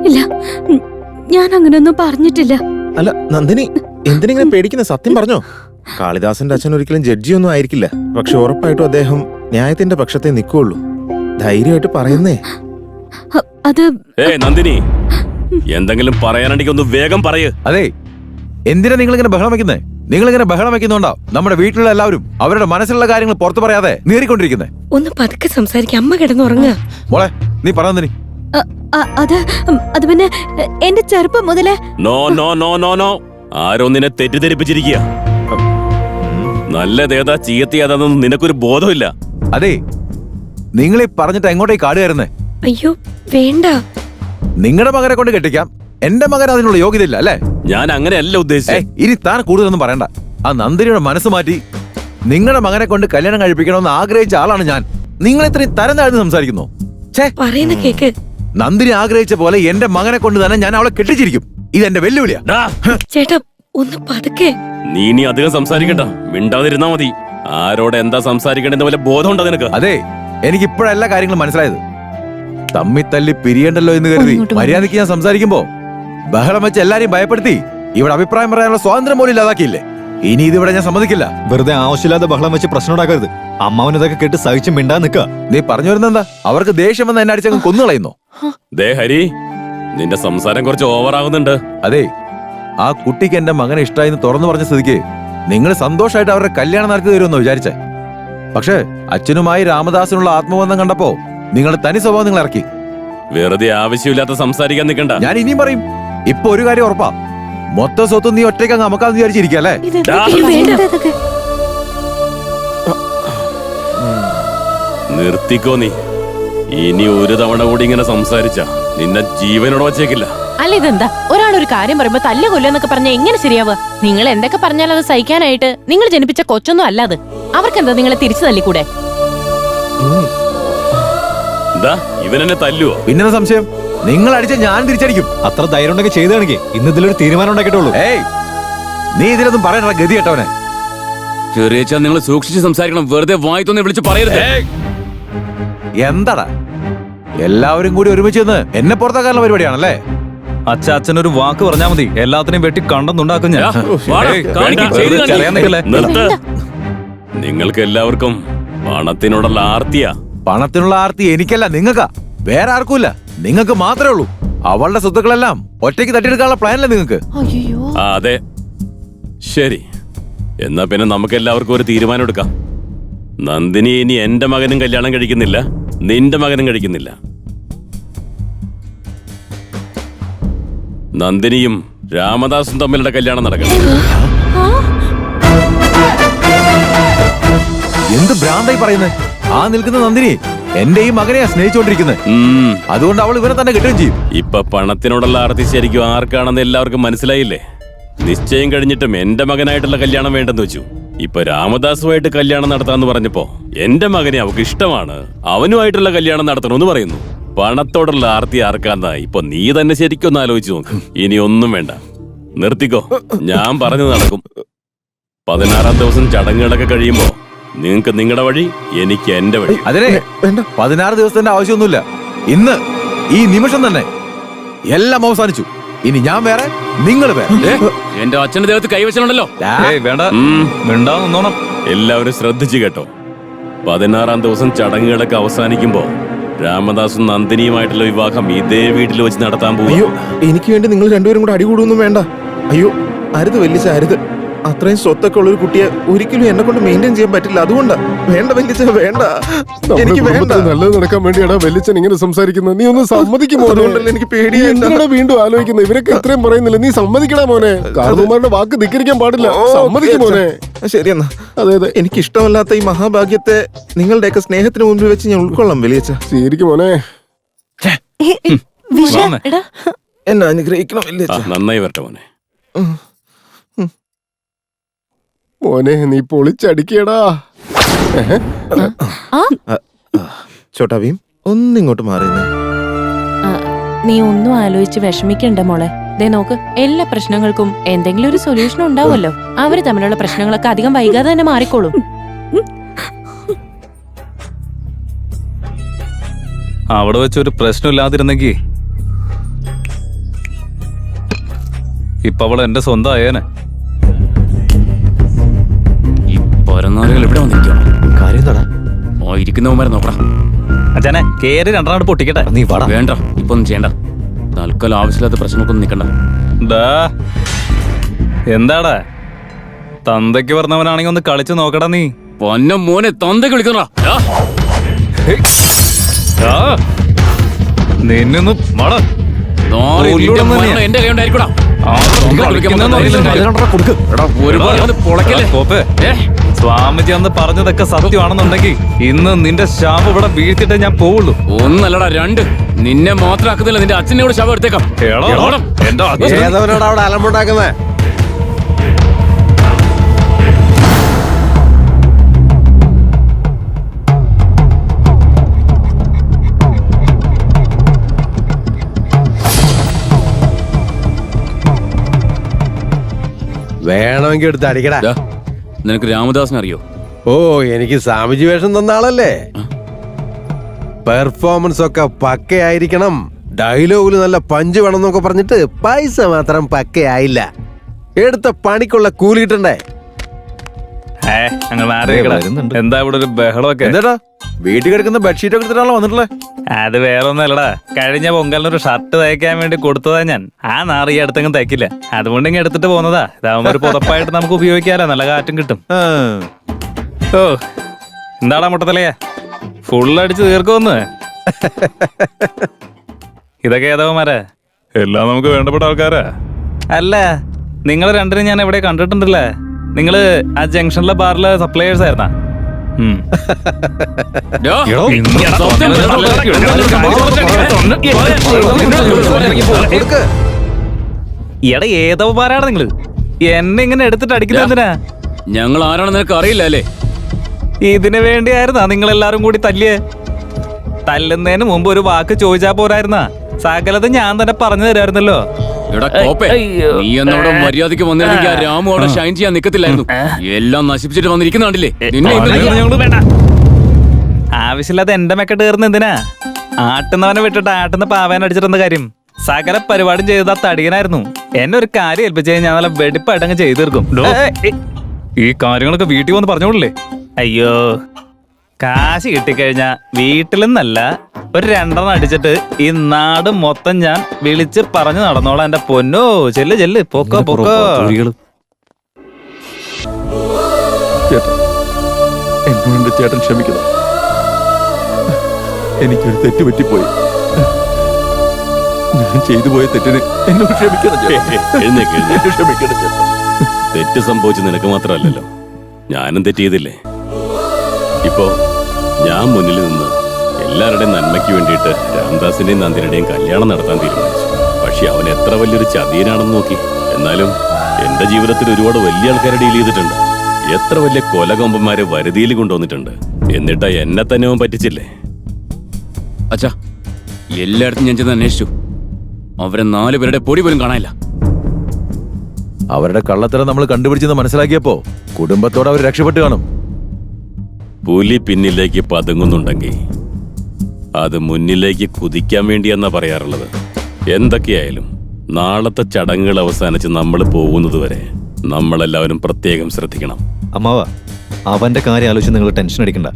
ഇല്ല, ഞാൻ അങ്ങനെയൊന്നും പറഞ്ഞിട്ടില്ല. അല്ല നന്ദിനി, എന്തിനിങ്ങനെ പേടിക്കുന്ന? സത്യം പറഞ്ഞോ. കാളിദാസന്റെ അച്ഛൻ ഒരിക്കലും ജഡ്ജിയൊന്നും ആയിരിക്കില്ല. പക്ഷെ ഉറപ്പായിട്ടും അദ്ദേഹം ന്യായത്തിന്റെ പക്ഷത്തെ നിൽക്കുള്ളൂ. ധൈര്യമായിട്ട് പറയുന്നേ. അത് നന്ദിനി, എന്തെങ്കിലും പറയാനുണ്ടെങ്കിൽ ഒന്ന് വേഗം പറയ്. അതെ, എന്തിനാ നിങ്ങളിങ്ങനെ ബഹളം വെക്കുന്നേ? നിങ്ങളിങ്ങനെ ബഹളം വെക്കുന്നുണ്ടോ നമ്മുടെ വീട്ടിലുള്ള എല്ലാവരും അവരുടെ മനസ്സിലുള്ള കാര്യങ്ങൾ പുറത്തു പറയാതെ നീറിക്കൊണ്ടിരിക്കുന്നേ? ഒന്ന് പതുക്കെ സംസാരിക്കാം, അമ്മ കിടന്നുറങ്ങുക. മോളെ, നീ പറഞ്ഞ അത് പിന്നെ എന്റെ ചെറുപ്പം മുതലേ. No no no no no, ആരോ നിന്നെ തെറ്റിദ്ധരിപ്പിച്ചിരിക്കുക. നല്ലതേതാ ചീത്തയേതാണെന്നും നിനക്കൊരു ബോധമില്ല. അതെ, നിങ്ങളീ പറഞ്ഞിട്ട് എങ്ങോട്ടേ കാട് കയറുന്നേ? അയ്യോ വേണ്ട, നിങ്ങളുടെ മകനെ കൊണ്ട് കെട്ടിക്കാം, എന്റെ മകൻ അതിനുള്ള യോഗ്യതയില്ല അല്ലേ? ഞാൻ അങ്ങനെയല്ല ഉദ്ദേശിച്ചത്. ഇനി താൻ കൂടുതലൊന്നും പറയണ്ട. ആ നന്ദിനിയുടെ മനസ്സ് മാറ്റി നിങ്ങളുടെ മകനെ കൊണ്ട് കല്യാണം കഴിപ്പിക്കണമെന്ന് ആഗ്രഹിച്ച ആളാണ് ഞാൻ. നിങ്ങൾ ഇത്രയും തരം താഴ്ന്ന് സംസാരിക്കുന്നു. പറയുന്ന കേക്ക്. നന്ദിനി ആഗ്രഹിച്ച പോലെ എന്റെ മകനെ കൊണ്ട് തന്നെ ഞാൻ അവളെ കെട്ടിച്ചിരിക്കും. ഇതെന്റെ വെല്ലുവിളിയാ. ചേട്ടാ ഒന്ന് പതുക്കെ. നീ ഇനി അധികം സംസാരിക്കണ്ട, മിണ്ടാതിരുന്നാ മതി. ആരോട് എന്താ സംസാരിക്കണ്ടെന്ന് വല്ല ബോധമുണ്ടോ നിനക്ക്? അതെ, എനിക്ക് ഇപ്പോഴെല്ലാ കാര്യങ്ങളും മനസ്സിലായത്. തമ്മി തല്ലി പിരിയണ്ടല്ലോ എന്ന് കരുതി മര്യാദയ്ക്ക് ഞാൻ സംസാരിക്കുമ്പോ ബഹളം വെച്ച് എല്ലാരെയും ഭയപ്പെടുത്തി ഇവിടെ അഭിപ്രായം പറയാനുള്ള സ്വാതന്ത്ര്യം പോലും ഇല്ലാതാക്കിയില്ലേ? ഇനി ഇതിവിടെ ഞാൻ സമ്മതിക്കില്ല. വെറുതെ ആവശ്യമില്ലാതെ ബഹളം വെച്ച് പ്രശ്നം ഉണ്ടാക്കരുത്. അമ്മാവനതൊക്കെ കേട്ട് സഹിച്ച് മിണ്ടാ നിക്ക. നീ പറഞ്ഞു വരുന്നെന്താ? അവർക്ക് ദേഷ്യം വന്ന് എന്നെ അടിച്ചങ്ങ് കൊന്നുകളയുന്നോ? ദേ ഹരി, നിന്റെ സംസാരം കുറച്ച് ഓവറാകുന്നുണ്ട്. അതെ, ആ കുട്ടിക്ക് എന്റെ മകനെ ഇഷ്ടമായിന്ന് തുറന്നു പറഞ്ഞ സ്ഥിതിക്ക് നിങ്ങൾ സന്തോഷമായിട്ട് അവരുടെ കല്യാണം നടത്തി തരുമെന്നോ വിചാരിച്ചേ? പക്ഷേ അച്ഛനുമായി രാമദാസിനുള്ള ആത്മബന്ധം കണ്ടപ്പോ നിങ്ങളുടെ തനി സ്വഭാവം നിങ്ങൾ ഇറക്കി. വെറുതെ ആവശ്യമില്ലാത്ത സംസാരിക്കാൻ നിൽക്കണ്ട. ഞാൻ ഇനിയും പറയും. ഇപ്പൊ ഒരു കാര്യം ഉറപ്പാ, മൊത്തം സ്വത്തും നീ ഒറ്റയ്ക്ക് അങ്ങ് അമക്കാന്ന് വിചാരിച്ചിരിക്കല്ലേ? നിർത്തിക്കോ നീ. ഇനി ഒരു തവണ കൂടി ഇങ്ങനെ സംസാരിച്ച നിന്നെ ജീവനോട് വച്ചേക്കില്ല. അല്ല, ഇതെന്താ ഒരാളൊരു കാര്യം പറയുമ്പോ തല്ല് കൊല്ലുന്നൊക്കെ പറഞ്ഞ എങ്ങനെ ശരിയാവുക? നിങ്ങൾ എന്തൊക്കെ പറഞ്ഞാലും അത് സഹിക്കാനായിട്ട് നിങ്ങൾ ജനിപ്പിച്ച കൊച്ചൊന്നും അല്ലാതെ. അവർക്കെന്താ നിങ്ങളെ തിരിച്ചു തല്ലിക്കൂടെ? ഇവനെന്നെ തല്ലുവോ? പിന്നെ സംശയം? നിങ്ങൾ അടിച്ച ഞാൻ തിരിച്ചടിക്കും. അത്ര ധൈര്യം ഉണ്ടെങ്കിൽ ചെയ്താണെങ്കിൽ ഇന്ന് ഇതിലൊരു തീരുമാനം ഉണ്ടാക്കിയിട്ടുള്ളൂ. ഏയ്, നീ ഇതിലൊന്നും പറയാനുള്ള ഗതി കേട്ടവനെ. ചെറിയച്ചാ, നിങ്ങൾ സൂക്ഷിച്ച് സംസാരിക്കണം. വെറുതെ വായിത്തൊന്ന് വിളിച്ച് പറയരുത്. എന്താടാ എല്ലാവരും കൂടി ഒരുമിച്ച് നിന്ന് എന്നെ പുറത്താക്കാനുള്ള പരിപാടിയാണല്ലേ? അച്ഛനൊരു വാക്ക് പറഞ്ഞാൽ മതി, എല്ലാത്തിനെയും വെട്ടി കണ്ടെന്നുണ്ടാക്കും ഞാൻ. നിങ്ങൾക്ക് എല്ലാവർക്കും പണത്തിനോടുള്ള ആർത്തിയാ. പണത്തിനുള്ള ആർത്തി എനിക്കല്ല, നിങ്ങൾക്കാ. വേറെ ആർക്കുമില്ല, നിങ്ങൾക്ക് മാത്രമേ ഉള്ളൂ. അവളുടെ സ്വത്തുക്കളെല്ലാം ഒറ്റയ്ക്ക് തട്ടിയെടുക്കാനുള്ള പ്ലാനല്ലേ നിങ്ങൾക്ക്? അതെ, ശരി. എന്നാ പിന്നെ നമുക്ക് എല്ലാവർക്കും ഒരു തീരുമാനം എടുക്കാം. നന്ദിനി ഇനി എന്റെ മകനും കല്യാണം കഴിക്കുന്നില്ല, നിന്റെ മകനും കഴിക്കുന്നില്ല. നന്ദിനിയും രാമദാസും തമ്മിലുള്ള കല്യാണം നടക്കണം. എന്ത് ഭ്രാന്തായി പറയുന്നത്? ആ നിൽക്കുന്ന നന്ദിനി എന്റെ ഈ മകനെയാ സ്നേഹിച്ചുകൊണ്ടിരിക്കുന്നത്. അതുകൊണ്ട് അവൾ ഇവനെ തന്നെ കിട്ടുകയും ചെയ്യും. ഇപ്പൊ പണത്തിനോടുള്ള ആർത്തി ശരിക്കും ആർക്കാണെന്ന് എല്ലാവർക്കും മനസ്സിലായില്ലേ? നിശ്ചയം കഴിഞ്ഞിട്ടും എന്റെ മകനായിട്ടുള്ള കല്യാണം വേണ്ടെന്ന് വെച്ചു. ഇപ്പൊ രാമദാസുമായിട്ട് കല്യാണം നടത്താന്ന് പറഞ്ഞപ്പോ എന്റെ മകനെ അവൾക്ക് ഇഷ്ടമാണ്, അവനുമായിട്ടുള്ള കല്യാണം നടത്തണമെന്ന് പറയുന്നു. പണത്തോടുള്ള ആർത്തി ആർക്കാന്നാ ഇപ്പൊ നീ തന്നെ ശരിക്കും ഒന്ന് ആലോചിച്ച് നോക്ക്. ഇനി ഒന്നും വേണ്ട, നിർത്തിക്കോ. ഞാൻ പറഞ്ഞു നടക്കും. 16-ാം ദിവസം ചടങ്ങുകളൊക്കെ കഴിയുമ്പോ നിങ്ങൾക്ക് നിങ്ങളുടെ വഴി, എനിക്ക് എന്റെ വഴി. അതിനെ 16 ദിവസത്തിന്റെ ആവശ്യമൊന്നുമില്ല. ഇന്ന് ഈ നിമിഷം തന്നെ എല്ലാം അവസാനിച്ചു. ഇനി ഞാൻ വേറെ, നിങ്ങൾ വേറെ. എന്റെ അച്ഛന്റെ ദേഹത്ത് കൈവച്ചനുണ്ടല്ലോ. വേണ്ട, എല്ലാവരും ശ്രദ്ധിച്ചു കേട്ടോ. 16-ാം ദിവസം ചടങ്ങുകളൊക്കെ അവസാനിക്കുമ്പോ രാമദാസും നന്ദിനിയുമായിട്ടുള്ള വിവാഹം ഇതേ വീട്ടിൽ വെച്ച് നടത്താൻ പോകും. അയ്യോ, എനിക്ക് വേണ്ടി നിങ്ങൾ രണ്ടുപേരും കൂടെ അടികൂടൊന്നും വേണ്ട. അയ്യോ, അരുത് വല്യച്ഛ, അരുത്. അത്രയും സ്വത്തൊക്കെ ഉള്ള ഒരു കുട്ടിയെ ഒരിക്കലും എന്നെ കൊണ്ട് മെയിൻറ്റെയിൻ ചെയ്യാൻ പറ്റില്ല. അതുകൊണ്ടാ. വേണ്ട വല്യച്ഛ, വേണ്ട. എനിക്ക് വേണ്ട. നല്ലത് നടക്കാൻ വേണ്ടിയാടാ വല്യച്ഛൻ ഇങ്ങനെ സംസാരിക്കുന്നത്. നീ ഒന്ന് സമ്മതിക്കുമോ? അതുകൊണ്ടല്ലേ എനിക്ക് പേടിയാ. വീണ്ടും ആലോചിക്കുന്നത്. ഇവരൊക്കെ ഇത്രയും പറയുന്നില്ല, നീ സമ്മതിക്കടാ മോനെ. കാർന്നോമാരുടെ വാക്ക് ധിക്കരിക്കാൻ പാടില്ല. സമ്മതിക്കും മോനെ. ശരിയെന്നാ. അതെ അതെ, എനിക്ക് ഇഷ്ടമല്ലാത്ത ഈ മഹാഭാഗ്യത്തെ നിങ്ങളുടെയൊക്കെ സ്നേഹത്തിന് മുമ്പിൽ വെച്ച് ഞാൻ ഉൾക്കൊള്ളാം വലിയച്ഛ. ശരിക്കും മോനെ. എന്നെ അനുഗ്രഹിക്കണം വലിയച്ഛ. നന്നായി വരട്ടെ മോനെ. മോനെ, നീ പൊളിച്ചടിക്കടാ. ചോട്ടാ ഭീം, ഒന്നിങ്ങോട്ട് മാറിയുന്നേ. നീ ഒന്നും ആലോചിച്ച് വിഷമിക്കണ്ട മോളെ. ദേ നോക്ക്, എല്ലാ പ്രശ്നങ്ങൾക്കും എന്തെങ്കിലും ഒരു സൊല്യൂഷൻ ഉണ്ടാവുമല്ലോ. അവര് തമ്മിലുള്ള പ്രശ്നങ്ങളൊക്കെ അധികം വൈകാതെ തന്നെ മാറിക്കോളും. അവിടെ വെച്ചൊരു പ്രശ്നം ഇല്ലാതിരുന്നെങ്കിൽ ഇപ്പൊ അവൾ എന്റെ സ്വന്തം ആയേനെ. ഈ പരനാലുകൾ എവിടെ വന്നിരിക്കണം? കാര്യം എന്താടാ? ഓ ഇരിക്കുന്നവന്മാരെ നോക്കടാ. അച്ഛനെ കേറി രണ്ടെണ്ണം പൊട്ടിക്കട്ടെ. നീ വാടാ. വേണ്ട, ഇപ്പൊ ഒന്നും ചെയ്യണ്ട. തൽക്കാലം ആവശ്യമില്ലാത്ത പ്രശ്നമൊക്കെ നിൽക്കണ്ട. ഡാ എന്താടാ തന്തയ്ക്ക് പറഞ്ഞവനാണെങ്കിൽ ഒന്ന് കളിച്ചു നോക്കടാ നീ. പൊന്ന മോനെ തന്തയ്ക്ക് വിളിക്കണ നിന്നൊന്ന് മട എന്റെ കൈണ്ടായിരിക്കടാ. ഒരുപാട് പൊളക്കല്ലേ. സ്വാമിജി അന്ന് പറഞ്ഞതൊക്കെ സത്യമാണെന്നുണ്ടെങ്കിൽ ഇന്ന് നിന്റെ ശാപം ഇവിടെ വീഴ്ത്തിട്ടേ ഞാൻ പോവുള്ളൂ. ഒന്നല്ലടാ രണ്ട്. നിന്നെ മാത്രമാക്കുന്നില്ല, നിന്റെ അച്ഛനെ കൂടെ ശവം എടുത്തേക്കാം. എന്റെ അച്ഛൻ ഏതവനോട് അവിടെ അലമ്പുണ്ടാക്കുന്നേ? വേണമെങ്കിൽ എടുത്ത് അടിക്കടാ. ദാ, നിനക്ക് രാമദാസിനെ അറിയോ? ഓ, എനിക്ക് സ്വാമിജി വേഷം തന്ന ആളല്ലേ. പെർഫോമൻസ് ഒക്കെ പക്കയായിരിക്കണം. ഡയലോഗില് നല്ല പഞ്ച് വേണം എന്നൊക്കെ പറഞ്ഞിട്ട് പൈസ മാത്രം പക്കയായില്ല. എടുത്ത പണിക്കുള്ള കൂലി കിട്ടണ്ടേ? അങ്ങനെ മാറിയേക്കടാ. എന്താ ഇവിടെ ഒരു ബഹളമൊക്കെ? എന്താടാ വീട്ടിൽ കിടക്കുന്ന ബെഡ്ഷീറ്റ് ഒക്കെ എടുത്തിട്ടാണല്ലോ വന്നിട്ടുള്ളത്? അത് വേറെ ഒന്നല്ലടാ, കഴിഞ്ഞ പൊങ്കലിനൊരു ഷർട്ട് തയ്ക്കാൻ വേണ്ടി കൊടുത്തതാ ഞാൻ. ആ നാറ് ഈ അടുത്തെങ്കിലും തയ്ക്കില്ല, അതുകൊണ്ട് ഇങ്ങനെ എടുത്തിട്ട് പോന്നതാ. ഇതാവുമ്പോ ഒരു പുതപ്പായിട്ട് നമുക്ക് ഉപയോഗിക്കാലോ, നല്ല കാറ്റും കിട്ടും. ഓ എന്താടാ മുട്ടത്തലയാ, ഫുള്ളടിച്ച് തീർക്കുമെന്ന്. ഇതൊക്കെ ഏതവന്മാരാ? എല്ലാം നമുക്ക് വേണ്ടപ്പെട്ട ആൾക്കാരാ. അല്ല, നിങ്ങൾ രണ്ടിനും ഞാൻ എവിടെ കണ്ടിട്ടുണ്ടല്ലേ? നിങ്ങള് ആ ജംഗ്ഷനിലെ ബാറിലെ സപ്ലയേഴ്സ് ആയിരുന്നാ? എടാ ഏതവന്മാരാണ് നിങ്ങള്? എന്നെ ഇങ്ങനെ എടുത്തിട്ട് അടിക്കുന്നത് എന്തിനാ? ഞങ്ങൾ ആരാണെന്ന് നിനക്ക് അറിയില്ല അല്ലേ? ഇതിനു വേണ്ടിയായിരുന്നാ നിങ്ങളെല്ലാരും കൂടി തല്ലിയേ? തല്ലുന്നതിന് മുമ്പ് ഒരു വാക്ക് ചോദിച്ചാ പോരായിരുന്നാ? സകലത് ഞാൻ തന്നെ പറഞ്ഞു തരായിരുന്നല്ലോ. നീ എന്നോട് മര്യാദക്ക് വന്നിരുന്നെങ്കിൽ ആ രാമു അവിടെ ഷൈൻ ചെയ്യാൻ നിക്കത്തില്ലായിരുന്നു. എല്ലാം നശിപ്പിച്ചിട്ട് വന്നിരിക്കുന്ന കണ്ടില്ലേ? വേണ്ട, ആവശ്യമില്ലാതെ എന്റെ മെക്കെട്ട് കയറുന്ന എന്തിനാ? ആട്ടുന്നവനെ വിട്ടിട്ട് ആട്ടുന്ന പാവാൻ അടിച്ചിട്ടെന്ത കാര്യം? സകല പരിപാടിയും ചെയ്ത തടിയനായിരുന്നു. എന്നെ ഒരു കാര്യം ഏൽപ്പിച്ച് ഞാൻ നല്ല വെടിപ്പായിട്ട് അങ്ങ് ചെയ്തു തീർക്കും. ഈ കാര്യങ്ങളൊക്കെ വീട്ടിൽ വന്ന് പറഞ്ഞോളില്ലേ? അയ്യോ, കാശ് കിട്ടിക്കഴിഞ്ഞാ വീട്ടിലെന്നല്ല ഒരു രണ്ടെണ്ണം അടിച്ചിട്ട് ഈ നാട് മൊത്തം ഞാൻ വിളിച്ച് പറഞ്ഞു നടന്നോളാം. എന്റെ പൊന്നോ, ചെല്ല് ചെല്ല്, പൊക്കോ പൊക്കോ. എന്നോട് എന്റെ ചേട്ടൻ ക്ഷമിക്കണം, എനിക്കൊരു തെറ്റ് പറ്റിപ്പോയി. ഞാൻ ചെയ്തു പോയ തെറ്റിന് എന്നോട് ക്ഷമിക്കണം ക്ഷമിക്കണം ചേട്ടാ. തെറ്റ് സംഭവിച്ചു നിനക്ക് മാത്രമല്ലല്ലോ, ഞാനും തെറ്റ് ചെയ്തില്ലേ? ഇപ്പോ ഞാൻ മുന്നിൽ നിന്ന് എല്ലാവരുടെയും നന്മയ്ക്ക് വേണ്ടിയിട്ട് രാംദാസിന്റെയും നന്ദിനിയുടെയും കല്യാണം നടത്താൻ തീരുമാനിച്ചു. പക്ഷെ അവൻ എത്ര വലിയൊരു ചതിയനാണെന്ന് നോക്കി. എന്നാലും എന്റെ ജീവിതത്തിൽ ഒരുപാട് വലിയ ആൾക്കാരെ ഡീൽ ചെയ്തിട്ടുണ്ട്. എത്ര വലിയ കൊലകൊമ്പന്മാരെ വരുതിയിൽ കൊണ്ടുവന്നിട്ടുണ്ട്. എന്നിട്ടാ എന്നെ തന്നെ അവൻ പറ്റിച്ചില്ലേ? അച്ഛാ, എല്ലായിടത്തും ഞാൻ ചെന്ന് അന്വേഷിച്ചു. അവരെ 4 പേരുടെ പൊടി പോലും കാണാനില്ല. അവരുടെ കള്ളത്തരം നമ്മൾ കണ്ടുപിടിച്ചെന്ന് മനസ്സിലാക്കിയപ്പോ കുടുംബത്തോടെ അവർ രക്ഷപ്പെട്ടു കാണും. പുലി പിന്നിലേക്ക് പതുങ്ങുന്നുണ്ടെങ്കിൽ അത് മുന്നിലേക്ക് കുതിക്കാൻ വേണ്ടിയെന്നാ പറയാറുള്ളത്. എന്തൊക്കെയായാലും നാളത്തെ ചടങ്ങുകൾ അവസാനിച്ച് നമ്മൾ പോകുന്നത് വരെ നമ്മളെല്ലാവരും പ്രത്യേകം ശ്രദ്ധിക്കണം. അമ്മാവ, അവന്റെ കാര്യം ആലോചിച്ച് നിങ്ങൾ ടെൻഷൻ അടിക്കണ്ട.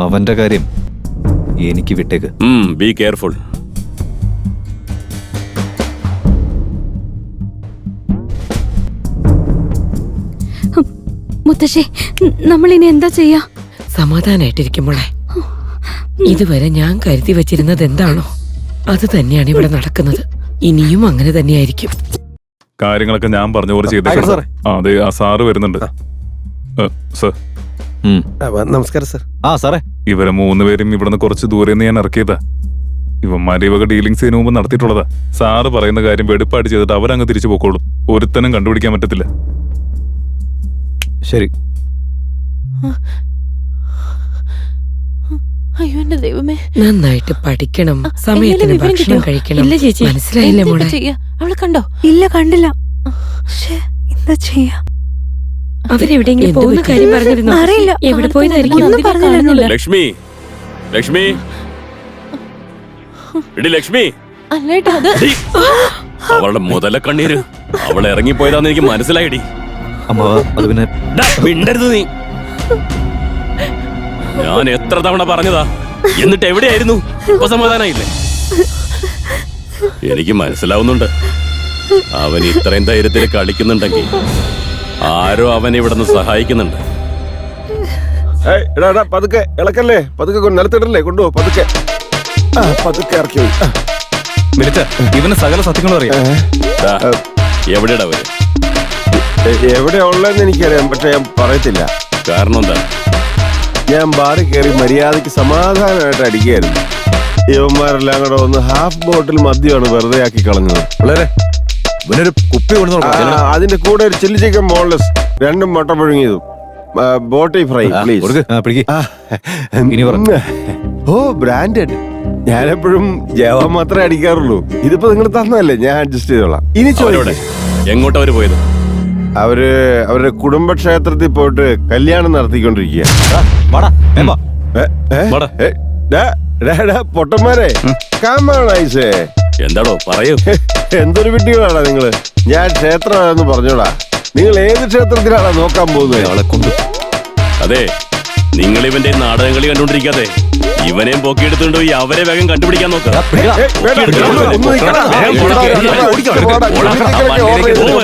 അവന്റെ കാര്യം എനിക്ക് വിട്ടേക്ക്. Be careful. മുത്തശ്ശി, നമ്മൾ ഇനി എന്താ ചെയ്യാ? സമാധാനായിട്ടിരിക്കുമ്പോളെ, ഇതുവരെ ഞാൻ കരുതി വെച്ചിരുന്നത് എന്താണോ അത് തന്നെയാണ് ഇവിടെ നടക്കുന്നത്. ഇനിയും അങ്ങനെ തന്നെയായിരിക്കും. കാര്യങ്ങളൊക്കെ ഞാൻ പറഞ്ഞ പോലെ ചെയ്തേക്കാം. അതെ, ആ സാറ് വരുന്നുണ്ട്. സർ, നമസ്കാരം സർ. ആ സാറേ, ഇവരെ 3 പേരും ഇവിടുന്ന് കുറച്ച് ദൂരെ നിന്ന് ഞാൻ ഇറക്കിയതാ. ഇവന്മാരെ ഇവക ഡീലിങ്സ് ഇതിനു മുമ്പ് നടത്തിയിട്ടുള്ളതാ. സാറ് പറയുന്ന കാര്യം വെടുപ്പായിട്ട് ചെയ്തിട്ട് അവരങ്ങ് തിരിച്ചു പോക്കോളും. ഒരുത്തനും കണ്ടുപിടിക്കാൻ പറ്റത്തില്ല. ശരി. അയ്യോ എന്റെ ദൈവമേ, നന്നായിട്ട് പഠിക്കണം, സമയത്തിന് ഭക്ഷണം കഴിക്കണം. ഇല്ല ചേച്ചി, മനസ്സിലായില്ലേ മോളെ? അവളെ കണ്ടോ? ഇല്ല, കണ്ടില്ല. എന്താ ചെയ്യാ? അവരെവിടെയെങ്കിലും പോകുന്ന കാര്യം പറഞ്ഞിരുന്നു. അറിയില്ല, എവിടെ പോയതായിരിക്കും? ഒന്നും പറഞ്ഞില്ല. ലക്ഷ്മി, ലക്ഷ്മി, എടി ലക്ഷ്മി, അല്ലേട്ടാ അത് അവളുടെ മുതല കണ്ണീര് അവൾ ഇറങ്ങിപ്പോയതാന്ന് എനിക്ക് മനസ്സിലായിടി. അമ്മാവ അത് പിന്നെ ഡാ, മിണ്ടരുത് നീ. ഞാൻ എത്ര തവണ പറഞ്ഞതാ, എന്നിട്ട് എവിടെയായിരുന്നു? ഇപ്പൊ സമാധാനായില്ലേ? എനിക്ക് മനസ്സിലാവുന്നുണ്ട്, അവൻ ഇത്രയും ധൈര്യത്തിൽ കളിക്കുന്നുണ്ടെങ്കിൽ ആരോ അവനെ ഇവിടെ നിന്ന് സഹായിക്കുന്നുണ്ട്. എടാ പതുക്കെ ഇളക്കല്ലേ, പതുക്കെ നിലത്തിടല്ലേ, കൊണ്ടുപോ പതുക്കെ. പതുക്കെ ഇറക്കി പോയി. വിളിച്ച ഇവന് സകല സത്യങ്ങളും അറിയാം. ഡാ, എവിടെയാടാ അവര്? എവിടെയാ ഉള്ളതെന്ന് എനിക്കറിയാം, പക്ഷെ ഞാൻ പറയത്തില്ല. കാരണം എന്താ? ഞാൻ ബാറിൽ കയറി മര്യാദക്ക് സമാധാനമായിട്ട് അടിക്കുകയായിരുന്നു. ഇവന്മാരെല്ലാം കൂടെ ഒന്ന് ഹാഫ് ബോട്ടിൽ മദ്യമാണ് വെറുതെ ആക്കി കളഞ്ഞത്. പിള്ളേരെ ഇവനൊരു കുപ്പി കൊണ്ടു അതിന്റെ കൂടെ ഒരു ചില്ലി ചിക്കൻ ബോൺലെസ്, 2 മുട്ട പുഴുങ്ങിയതും, ബോട്ടി ഫ്രൈ പ്ലീസ്. പിടിക്ക്. ഇനി പറ. ഓ ബ്രാൻഡഡ്. ഞാനെപ്പോഴും ജവ മാത്രമേ അടിക്കാറുള്ളൂ. ഇതിപ്പോ നിങ്ങൾ തന്നല്ലേ, ഞാൻ അഡ്ജസ്റ്റ് ചെയ്തോളാം. ഇനി അവരോടെ എങ്ങോട്ടാ അവര് പോയത്? അവരുടെ കുടുംബക്ഷേത്രത്തിൽ പോയിട്ട് കല്യാണം നടത്തിക്കൊണ്ടിരിക്കുക. പൊട്ടന്മാരെ കാമാണൈസേ. എന്താടോ പറയൂ. എന്തൊരു വിട്ടികളാടാ നിങ്ങള്. ഞാൻ ക്ഷേത്രമാണെന്ന് പറഞ്ഞോടാ. നിങ്ങൾ ഏത് ക്ഷേത്രത്തിലാണോ നോക്കാൻ പോകുന്നത്? അതെ, നിങ്ങൾ ഇവന്റെ നാടകങ്ങളി കണ്ടുകൊണ്ടിരിക്കാതെ ഇവനെയും പൊക്കിയെടുത്തുകൊണ്ട് പോയി അവരെ വേഗം കണ്ടുപിടിക്കാൻ നോക്കാം. ഒന്നും